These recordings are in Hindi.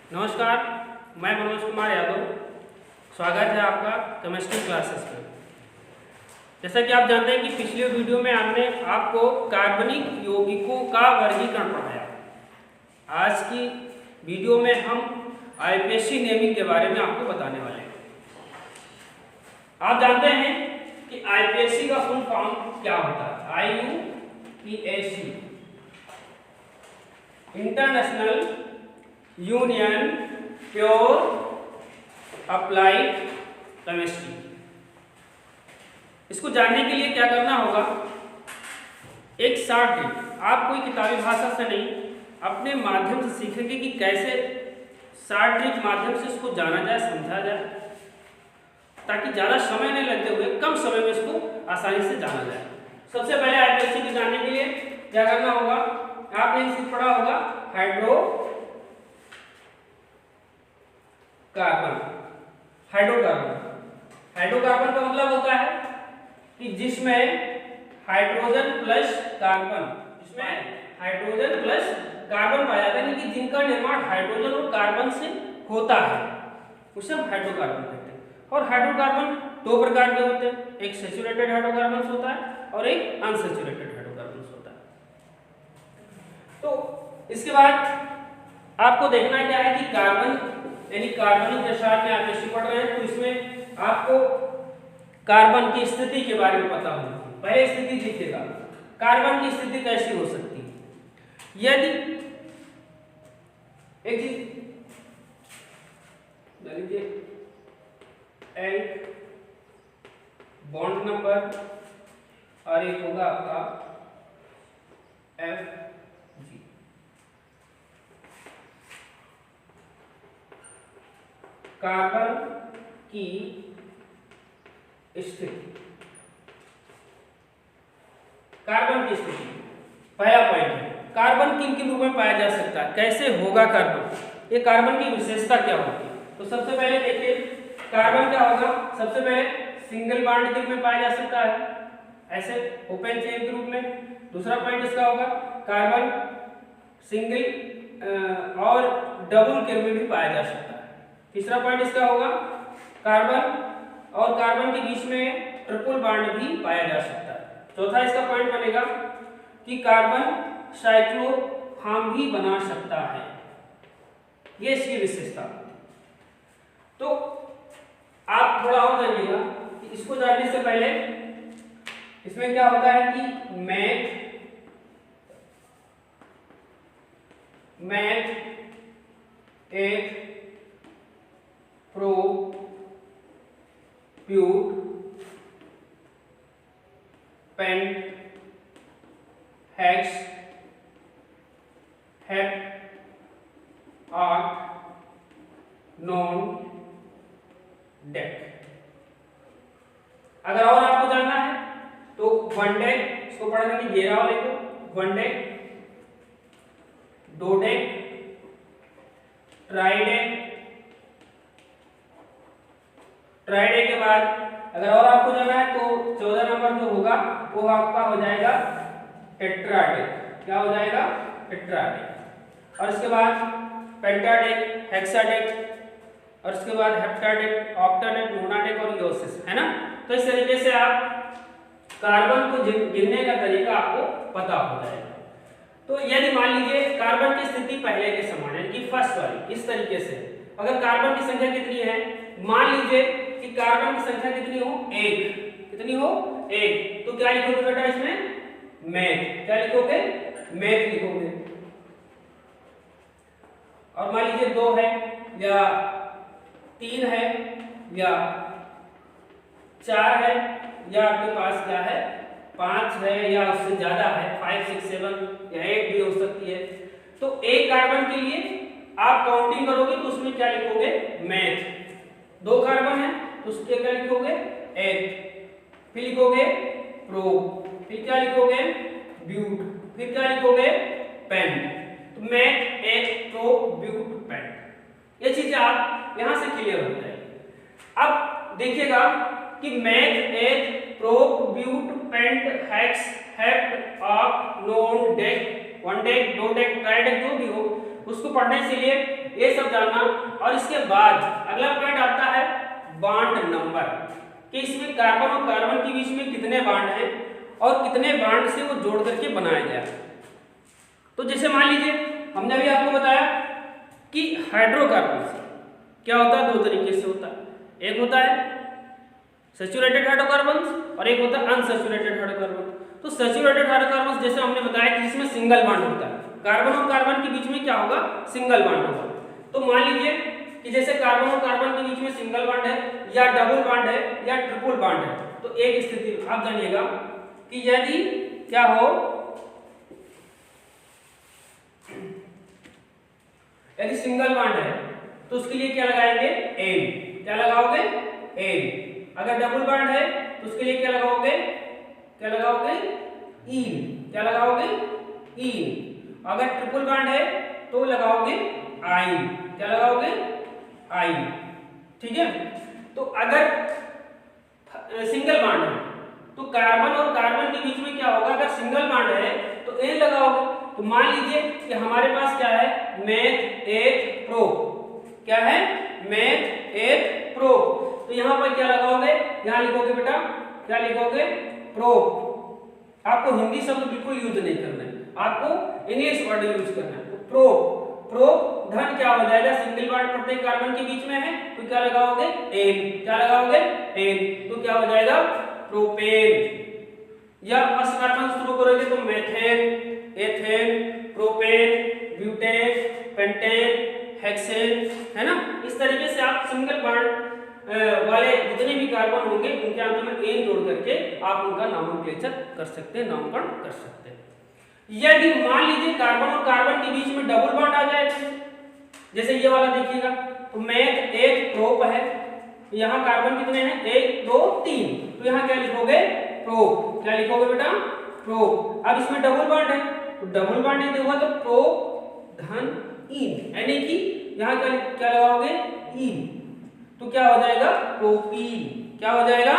नमस्कार, मैं मनोज कुमार यादव। स्वागत है आपका केमिस्ट्री क्लासेस में। जैसा कि आप जानते हैं कि पिछले वीडियो में हमने आपको कार्बनिक यौगिकों का वर्गीकरण पढ़ाया। आज की वीडियो में हम आईपीएससी नेमिंग के बारे में आपको बताने वाले हैं। आप जानते हैं कि आईपीएससी का फुल फॉर्म क्या होता है? IUPAC, international union pure applied chemistry. इसको जानने के लिए क्या करना होगा? एक शॉर्ट ट्रिक, आप कोई किताबी भाषा से नहीं, अपने माध्यम से सीखेंगे कि कैसे शॉर्ट ट्रिक माध्यम से इसको जाना जाए, समझा जाए, ताकि ज़्यादा समय नहीं लगते हुए कम समय में इसको आसानी से जाना जाए। सबसे पहले आईपीएससी को जानने के लिए क्या करना होगा? आपने इसे पढ़ा होगा हाइड्रोकार्बन। हाइड्रोकार्बन का मतलब होता है कि जिसमें हाइड्रोजन प्लस कार्बन, पाया जाता है, कि जिनका निर्माण हाइड्रोजन और कार्बन से होता है, उसे हम हाइड्रोकार्बन कहते हैं। और हाइड्रोकार्बन दो प्रकार के होते हैं, एक सैचुरेटेड हाइड्रोकार्बन होता है और एक अनसैचुरेटेड हाइड्रोकार्बन होता है। तो इसके बाद आपको देखना क्या है कि कार्बन यानी कार्बनिक रसायन में आप जैसे पढ़ रहे हैं, तो इसमें आपको कार्बन की स्थिति के बारे में पता होना चाहिए। पहले स्थिति देखिएगा, कार्बन की स्थिति कैसी हो सकती है। यदि एक चीज एक बॉन्ड नंबर और एक होगा आपका Fg। कार्बन की स्थिति, पहला पॉइंट है कार्बन किन किन रूप में पाया जा सकता है, कैसे होगा कार्बन, ये कार्बन की विशेषता क्या होती है। तो सबसे पहले देखिए कार्बन क्या होगा। सबसे पहले सिंगल बॉन्ड के रूप में पाया जा सकता है, ऐसे ओपन चेन के रूप में। दूसरा पॉइंट इसका होगा कार्बन सिंगल और डबल के रूप में भी पाया जा सकता है। तीसरा पॉइंट इसका होगा कार्बन और कार्बन के बीच में ट्रिपल बॉन्ड भी पाया जा सकता है। चौथा इसका पॉइंट बनेगा कि कार्बन साइक्लोफॉर्म भी बना सकता है, ये इसकी विशेषता। तो आप थोड़ा और जानिएगा कि इसको जानने से पहले इसमें क्या होता है कि मैथ एक प्रोप्यूट पेंट हेक्स हेप्ट आर्क नॉन डेक। अगर और आपको जानना है तो वन डेक, इसको पढ़ने की घेराव लिखो, वन डेक, दो डेक, ट्राइडेक। ट्राइडेक के बाद अगर और आपको जाना है तो 14 नंबर जो होगा वो आपका हो जाएगा टेट्राडेक। क्या हो जाएगा? टेट्राडेक। और इसके बाद पेंटाडेक, हेक्साडेक, और इसके बाद हेप्टाडेक, ऑक्टाडेक, मोनाडेक और यूसिस, है ना। तो इस तरीके से आप कार्बन को गिनने का तरीका आपको पता हो जाएगा। तो यदि मान लीजिए कार्बन की स्थिति पहले के समान है कि फर्स्ट वाली, इस तरीके से अगर कार्बन की संख्या कितनी है, मान लीजिए कि कार्बन की संख्या कितनी हो? 1। कितनी हो? 1। तो क्या लिखोगे बेटा इसमें? मैथ। क्या लिखोगे? मैथ लिखोगे। और मान लीजिए 2 है या 3 है या 4 है या आपके पास क्या है 5 है या उससे ज्यादा है, 5, 6, 7 या 8 भी हो सकती है। तो एक कार्बन के लिए आप काउंटिंग करोगे तो उसमें क्या लिखोगे? मैथ। 2 कार्बन है तो उसके क्या लिखोगे? 8। फिर लिखोगे प्रोप, फिर क्या लिखोगे? ब्यूट, फिर क्या लिखोगे? पेंट। तो मैथ, एक, प्रोप, ब्यूट, पेंट, ये चीजें आप यहां से क्लियर हो जाएगी। अब देखिएगा कि मैथ, एक, prop, but, pent, hex, hept, oct, non, dec, undec, dodec, tridec, जो भी हो उसको पढ़ने के लिए ये सब जानना और इसके बाद अगला पॉइंट आता है बॉन्ड नंबर, कि इसमें कार्बन और कार्बन के बीच में कितने बॉन्ड हैं और कितने बॉन्ड से वो जोड़ करके बनाया गया। तो जैसे मान लीजिए हमने अभी आपको बताया कि हाइड्रोकार्बन क्या होता है, दो तरीके से होता है। एक होता है सैचुरेटेड हाइड्रोकार्बन और एक होता है अनसैचुरेटेड हाइड्रोकार्बन। तो सैचुरेटेड हाइड्रोकार्बन जैसे हमने बताया कि जिसमें सिंगल बॉन्ड होता है, कार्बन और कार्बन के बीच में क्या होगा, सिंगल बॉन्ड होगा। तो मान लीजिए कि जैसे कार्बन और कार्बन के बीच में सिंगल बॉन्ड है या डबल बॉन्ड है या ट्रिपल बॉन्ड है, तो एक स्थिति आप जानिएगा कि यदि क्या हो, यदि सिंगल बॉन्ड है तो उसके लिए क्या लगाएंगे, एन। क्या लगाओगे, एन। अगर डबल बॉन्ड है तो उसके लिए क्या लगाओगे, क्या लगाओगे, इन। क्या लगाओगे, इन। अगर ट्रिपल बॉन्ड है तो लगाओगे आइन। क्या लगाओगे, आइन। ठीक है। तो अगर सिंगल बॉन्ड है तो कार्बन और कार्बन के बीच में क्या होगा, अगर सिंगल बॉन्ड है तो एन लगाओगे। तो मान लीजिए कि हमारे पास क्या है, मेथ एथ प्रो। क्या है, मेथ एथ प्रो। तो यहां पर क्या लगाओगे, यहां लिखोगे बेटा, क्या लिखोगे, प्रो। आपको हिंदी शब्द बिल्कुल यूज नहीं करना है, आपको इंग्लिश वर्ड यूज करना है। तो प्रो, प्रो धन क्या हो जाएगा, सिंगल बॉन्ड प्रत्येक कार्बन के बीच में है तो क्या लगाओगे, एन। क्या लगाओगे, एन। तो क्या हो जाएगा, प्रोपेन। या फर्स्ट कार्बन शुरू करोगे तो methane, ethane, propane, butane, pentane, hexane, है ना। इस तरीके से आप सिंगल बॉन्ड वाले जितने भी कार्बन होंगे उनके अंत में एन जोड़ करके आप उनका नोमेनक्लेचर कर सकते हैं, नामकरण कर सकते हैं। यदि मान लीजिए कार्बन और कार्बन के बीच में डबल बॉन्ड आ जाए, जैसे ये वाला देखिएगा, तो मेथ एथ प्रोप है, यहाँ कार्बन कितने हैं, 1 2 3, तो यहाँ क्या लिखोगे, प्रो। क्या लिखोगे बेटा, प्रो। अब इसमें डबल बॉन्ड है तो डबल बॉन्ड यदि होगा तो प्रो धन इन, यानी कि यहाँ क्या लगाओगे, इन। तो क्या हो जाएगा, प्रोपीन। क्या हो जाएगा,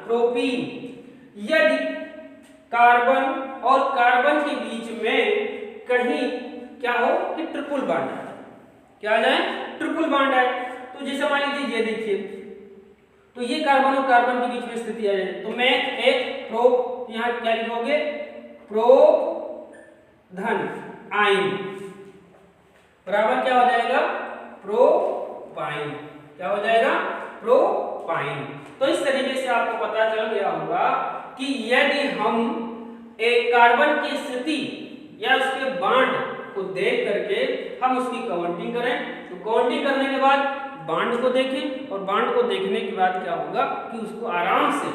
प्रोपीन। यदि कार्बन और कार्बन के बीच में कहीं क्या हो कि ट्रिपल बॉन्ड है, क्या आ जाए, ट्रिपल बॉन्ड है। तो जैसे मान लीजिए ये देखिए, तो ये कार्बन और कार्बन के बीच में स्थिति आ जाए, तो मेथ एथ प्रो, यहाँ क्या लिखोगे, प्रो धन आइन बराबर क्या हो जाएगा, प्रोपाइन। क्या हो जाएगा, प्रोपाइन। तो इस तरीके से आपको पता चल गया होगा कि यदि हम एक कार्बन की स्थिति या उसके बॉन्ड को देख करके हम उसकी काउंटिंग करें, तो काउंटिंग करने के बाद बॉन्ड को देखें और बॉन्ड को देखने के बाद क्या होगा कि उसको आराम से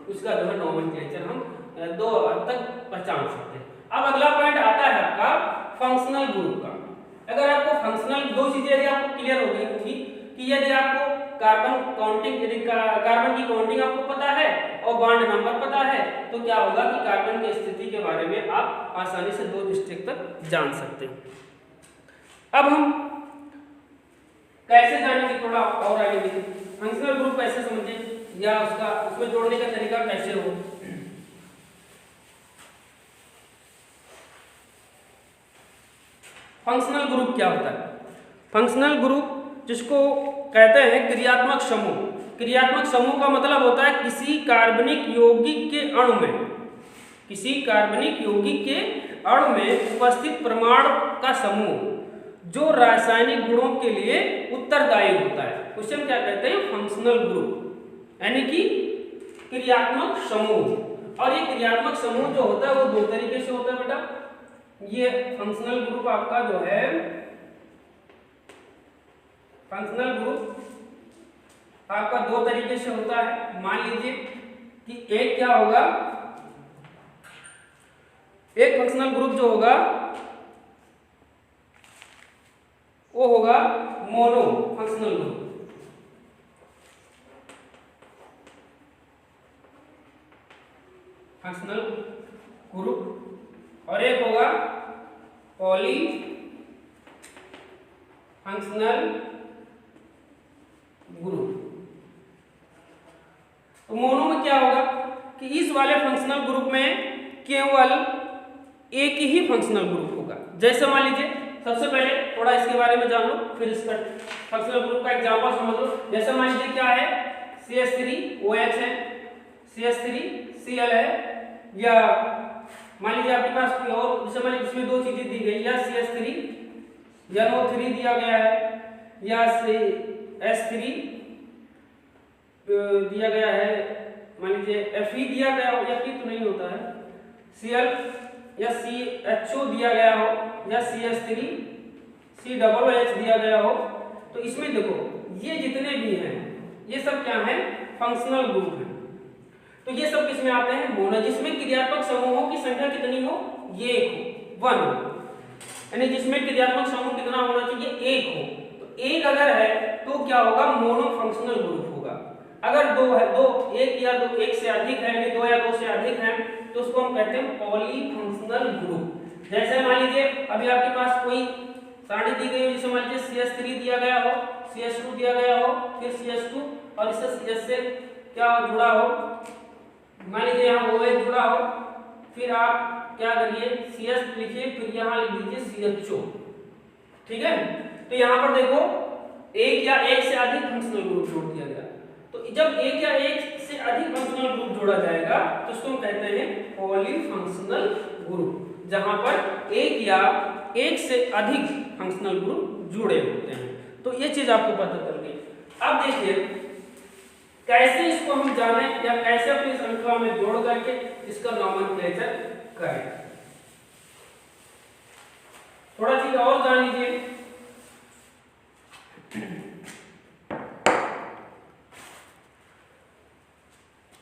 उसका जो है नोमेनक्लेचर हम दो हद तक पहचान सकते हैं। अब अगला पॉइंट आता है आपका फंक्शनल ग्रुप का। अगर आपको फंक्शनल दो चीजें यदि आपको क्लियर हो गई होगी कि यदि आपको कार्बन काउंटिंग, यदि कार्बन की काउंटिंग आपको पता है और बॉन्ड नंबर पता है, तो क्या होगा कि कार्बन की स्थिति के बारे में आप आसानी से 2 डिस्ट्रिक्ट तक जान सकते हैं। अब हम कैसे जानेंगे, थोड़ा और आगे देखें, फंक्शनल ग्रुप कैसे समझें या उसमें जोड़ने का तरीका कैसे हो। फंक्शनल ग्रुप क्या होता है, फंक्शनल ग्रुप जिसको कहते हैं क्रियात्मक समूह। क्रियात्मक समूह का मतलब होता है किसी कार्बनिक यौगिक के अणु में, किसी कार्बनिक यौगिक के अणु में उपस्थित परमाणु का समूह जो रासायनिक गुणों के लिए उत्तरदायी होता है, उसे हम क्या कहते हैं, फंक्शनल ग्रुप, यानी कि क्रियात्मक समूह। और ये क्रियात्मक समूह जो होता है वो 2 तरीके से होता है बेटा। ये फंक्शनल ग्रुप आपका जो है, फंक्शनल ग्रुप आपका 2 तरीके से होता है। मान लीजिए कि एक क्या होगा, एक फंक्शनल ग्रुप जो होगा वो होगा mono functional group, functional group, और एक होगा पॉली फंक्शनल ग्रुप। तो मोनो में क्या होगा कि इस वाले फंक्शनल ग्रुप में केवल एक ही फंक्शनल ग्रुप होगा। जैसे मान लीजिए सबसे पहले थोड़ा इसके बारे में जान लो, फिर इसका फंक्शनल ग्रुप का एग्जांपल समझ लो। जैसे मान लीजिए क्या है, CH3OH है, CH3Cl है, या मान लीजिए आपके पास कोई और, जैसे मान लीजिए इसमें दो चीजें दी गई, या CH3NO3 दिया गया है, या S3 दिया गया है, मान लीजिए Fe दिया गया हो, या Fe तो नहीं होता है, Cl या CHO दिया गया हो, या CH3COOH दिया गया हो, तो इसमें देखो ये जितने भी हैं ये सब क्या है, फंक्शनल ग्रुप है। तो ये सब किसमें आते हैं, मोनो, जिसमें क्रियात्मक समूहों की संख्या कितनी हो, ये एक हो, 1 हो, यानी जिसमें क्रियात्मक समूह कितना होना चाहिए, एक हो। तो एक अगर है तो क्या होगा, मोनो फंक्शनल ग्रुप होगा। अगर दो है, दो एक या दो, एक से अधिक है, दो या दो से अधिक है, तो उसको हम कहते हैं पॉलीफंक्शनल ग्रुप। जैसे मान लीजिए अभी आपके पास कोई सारणी दी गई हो, जैसे मान लीजिए CH3 दिया गया हो, CH2 दिया गया हो, फिर CH2 और इससे CH से क्या जुड़ा हो, मान लीजिए यहाँ OH जुड़ा हो, फिर आप क्या करिए, CH लिखिए, फिर यहाँ लिख दीजिए CHO, ठीक है। तो यहाँ पर देखो एक या एक से अधिक फंक्शनल ग्रुप जोड़ दिया गया। तो जब एक या एक से अधिक फंक्शनल ग्रुप जोड़ा जाएगा तो उसको हम कहते हैं पॉलीफंक्शनल ग्रुप, जहां पर एक या एक से अधिक फंक्शनल ग्रुप जुड़े होते हैं। तो ये चीज आपको पता चल गई। अब देखिए कैसे इसको हम जाने या कैसे अपनी श्रृंखला में जोड़ करके इसका नॉमेनक्लेचर करें। थोड़ा चीज और जान लीजिए।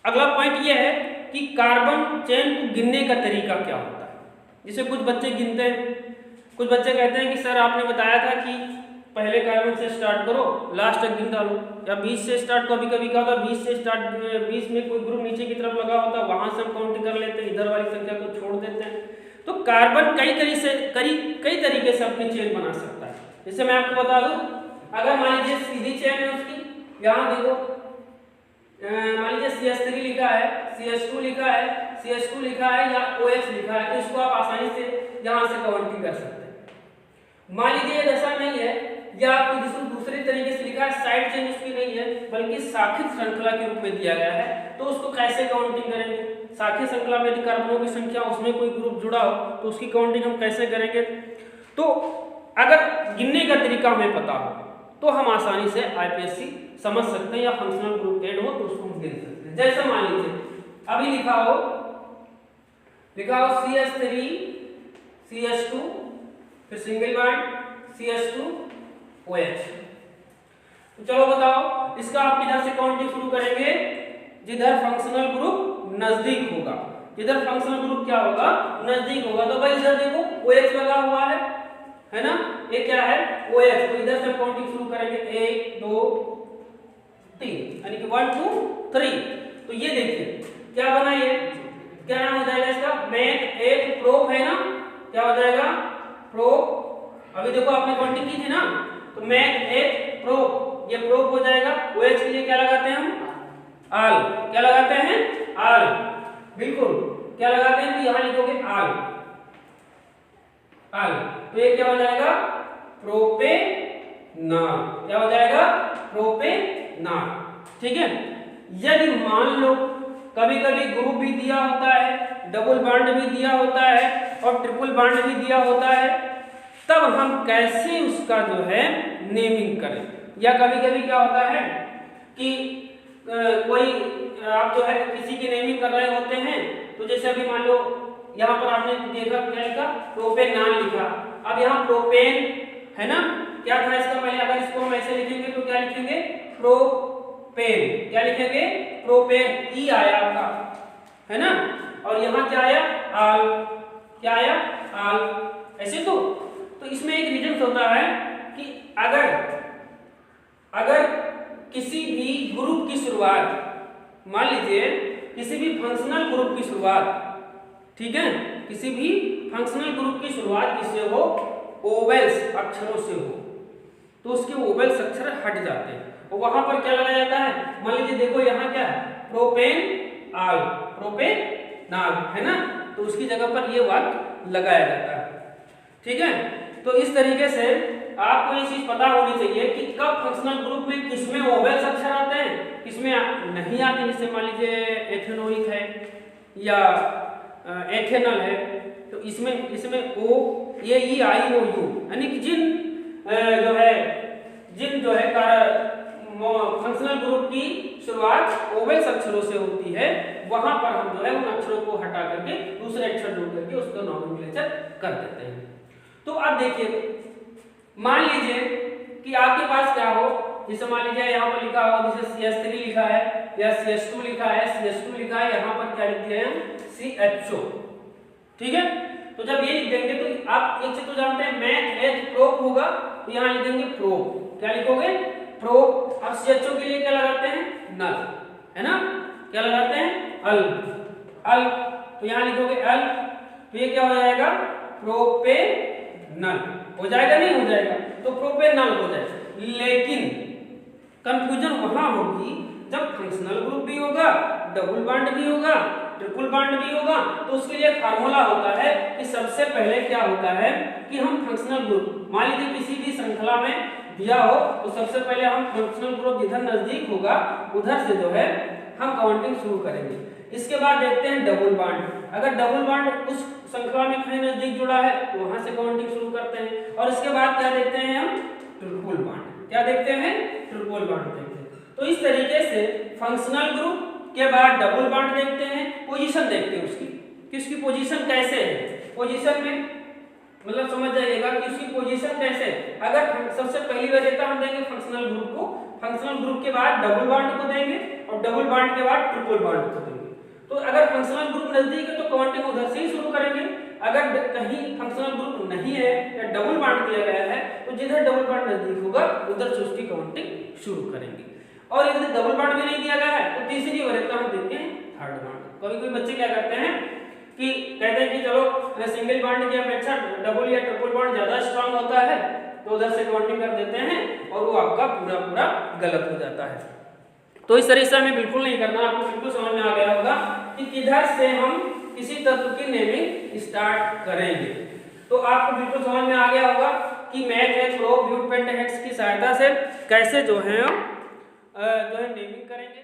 अगला पॉइंट ये है कि कार्बन चेन को गिनने का तरीका क्या होता है। जैसे कुछ बच्चे गिनते हैं, कुछ बच्चे कहते हैं कि सर आपने बताया था कि पहले कार्बन से स्टार्ट करो, लास्ट तक गिन डालो, या 20 से स्टार्ट, कभी कभी क्या होता है 20 से स्टार्ट, 20 में कोई ग्रुप नीचे की तरफ लगा होता है, वहां से हम काउंट कर लेते हैं, इधर वाली संख्या को छोड़ देते हैं। तो कार्बन कई तरीके से अपनी चेन बना सकता है। जैसे मैं आपको बता दूं, अगर मान लीजिए सीधी चेन है उसकी, यहाँ देखो मान लीजिए CH3 लिखा है, CH2 लिखा है, CH2 लिखा है, या OH लिखा है, तो इसको आप आसानी से यहाँ से काउंटिंग कर सकते हैं। मान लीजिए ऐसा नहीं है, या आपको दूसरे तरीके से लिखा है, साइड चेन उसकी नहीं है बल्कि शाखित श्रृंखला के रूप में दिया गया है, तो उसको कैसे काउंटिंग करेंगे। शाखित श्रृंखला में यदि कार्बनों की संख्या, उसमें कोई ग्रुप जुड़ा हो तो उसकी काउंटिंग हम कैसे करेंगे। तो अगर गिनने का तरीका हमें पता हो तो हम आसानी से IPSC समझ सकते हैं, या फंक्शनल ग्रुप ऐड हो तो उसको हम गिन सकते हैं। जैसे मान लीजिए अभी लिखा हो CH3 CH2, फिर सिंगल बॉन्ड CH2OH। तो चलो बताओ इसका आप किधर से काउंटिंग शुरू करेंगे, जिधर फंक्शनल ग्रुप नजदीक होगा। जिधर फंक्शनल ग्रुप क्या होगा, नजदीक होगा। तो भाई इधर देखो OH लगा हुआ है ना, ये क्या है OH, तो इधर से काउंटिंग शुरू करेंगे 1 2 3, यानी कि 1 2 3। तो ये देखिए क्या बना, ये क्या नाम हो जाएगा इसका, मेथ एक प्रोप है ना, क्या हो जाएगा प्रोप। अभी देखो आपने काउंटिंग की थी ना, तो मेथ एक प्रोप, ये प्रोप हो जाएगा। OH के लिए क्या लगाते हैं हम, आल, क्या लगाते हैं आल, बिल्कुल क्या लगाते हैं, तो यहां लिखोगे आल, आल, तो ये क्या हो जाएगा प्रोपेनॉल, क्या हो जाएगा प्रोपेनॉल, ठीक है। यदि मान लो कभी कभी ग्रुप भी दिया होता है, डबल बॉन्ड भी दिया होता है और ट्रिपल बॉन्ड भी दिया होता है, तब हम कैसे उसका जो है नेमिंग करें। या कभी कभी क्या होता है कि कोई आप जो है किसी की नेमिंग कर रहे होते हैं, तो जैसे अभी मान लो यहाँ पर आपने देखा क्या लिखा, प्रोपेनॉल लिखा। अब यहाँ प्रोपेन है ना, क्या था इसका, पहले अगर इसको हम ऐसे लिखेंगे तो क्या लिखेंगे प्रोपेन, क्या लिखेंगे प्रोपेन, ई आया आपका है ना, और यहाँ क्या आया आल, क्या आया आल, ऐसे। तो इसमें एक रीजन होता है कि अगर किसी भी ग्रुप की शुरुआत, मान लीजिए किसी भी फंक्शनल ग्रुप की शुरुआत, ठीक है, किसी भी फंक्शनल ग्रुप की शुरुआत किससे हो, ओवेल्स अक्षरों से हो, तो उसके ओवेल्स अक्षर हट जाते हैं और वहां पर क्या लगाया जाता है। मान लीजिए देखो यहाँ क्या है प्रोपेनॉल, प्रोपेनॉल है ना, तो उसकी जगह पर ये वाक्य लगाया जाता है, ठीक है। तो इस तरीके से आपको ये चीज पता होनी चाहिए कि कब फंक्शनल ग्रुप में किसमें वोवेल्स अक्षर आते हैं, किसमें नहीं आते। जैसे मान लीजिए एथेनोइक है या एथेनल है, तो इसमें ओ ए ई आई ओ यू, यानी कि जिन जो है फंक्शनल ग्रुप की शुरुआत वोवेल्स अक्षरों से होती है, वहां पर हम जो है उन अक्षरों को हटा करके दूसरे अक्षर जोड़ करके उसका नॉमेनक्लेचर कर देते हैं। तो अब देखिए, मान लीजिए कि आपके पास क्या हो, जैसे मान लीजिए यहाँ पर लिखा हो जैसे CH3 लिखा है या CH2 लिखा है, CH2 लिखा है, यहाँ पर क्या लिख दिया है CHO, ठीक है। तो जब ये लिख देंगे तो आप एक चीज तो जानते हैं, मैथ एथ प्रोप होगा, तो यहाँ लिख देंगे प्रोप। क्या लिखोगे? प्रोप। अब CHO के लिए क्या लगाते हैं? नल, है ना। क्या लगाते हैं? अल। अल, तो यहाँ लिखोगे अल, तो ये क्या हो जाएगा? प्रोपेनल हो जाएगा, नहीं हो जाएगा? तो प्रोपेनल हो जाएगा। लेकिन कंफ्यूजन वहां होगी जब फंक्शनल ग्रुप भी होगा, डबल बॉन्ड भी होगा, ट्रिपल बॉन्ड भी होगा, तो उसके लिए फार्मूला होता है कि सबसे पहले क्या होता है कि हम फंक्शनल ग्रुप, मान लीजिए किसी भी श्रृंखला में दिया हो, तो सबसे पहले हम फंक्शनल ग्रुप जिधर नजदीक होगा उधर से जो है हम काउंटिंग शुरू करेंगे। इसके बाद देखते हैं डबल बॉन्ड। अगर डबल बॉन्ड उस श्रृंखला में कहीं नजदीक जुड़ा है तो वहां से काउंटिंग शुरू करते हैं। और इसके बाद क्या देखते हैं हम? Triple bond. क्या देखते हैं? ट्रिपल बॉन्ड देखते हैं। तो इस तरीके से फंक्शनल ग्रुप के बाद डबल बॉन्ड देखते हैं, पोजीशन देखते हैं उसकी कि उसकी पोजीशन कैसे है। पोजीशन में मतलब समझ जाइएगा कि उसकी पोजीशन कैसे। अगर सबसे पहली वरीयता हम देंगे फंक्शनल ग्रुप को, फंक्शनल ग्रुप के बाद डबल बॉन्ड को देंगे और डबल बॉन्ड के बाद ट्रिपल बॉन्ड को देंगे। तो अगर फंक्शनल ग्रुप नजदीक है तो काउंटिंग उधर से ही शुरू करेंगे। अगर कहीं फंक्शनल ग्रुप नहीं है या डबल बॉन्ड दिया गया है तो जिधर डबल बॉन्ड नजदीक होगा उधर से उसकी काउंटिंग शुरू करेंगे। और यदि डबल बॉन्ड भी नहीं दिया गया है तो तीसरी वरीयता हम देते हैं थर्ड बॉन्ड। कभी कोई बच्चे क्या करते हैं कि कहते हैं कि चलो सिंगल बॉन्ड की अपेक्षा डबल या ट्रिपल बॉन्ड ज्यादा स्ट्रांग होता है, तो उधर से काउंटिंग कर देते हैं और वो आपका पूरा गलत हो जाता है। तो इस तरह से हमें बिल्कुल नहीं करना। आपको बिल्कुल समझ में आ गया होगा कि किधर से हम किसी तत्व की नेमिंग स्टार्ट करेंगे। तो आपको बिल्कुल समझ में आ गया होगा कि meth, prop, but, pent, hex की सहायता से कैसे जो है नेमिंग करेंगे।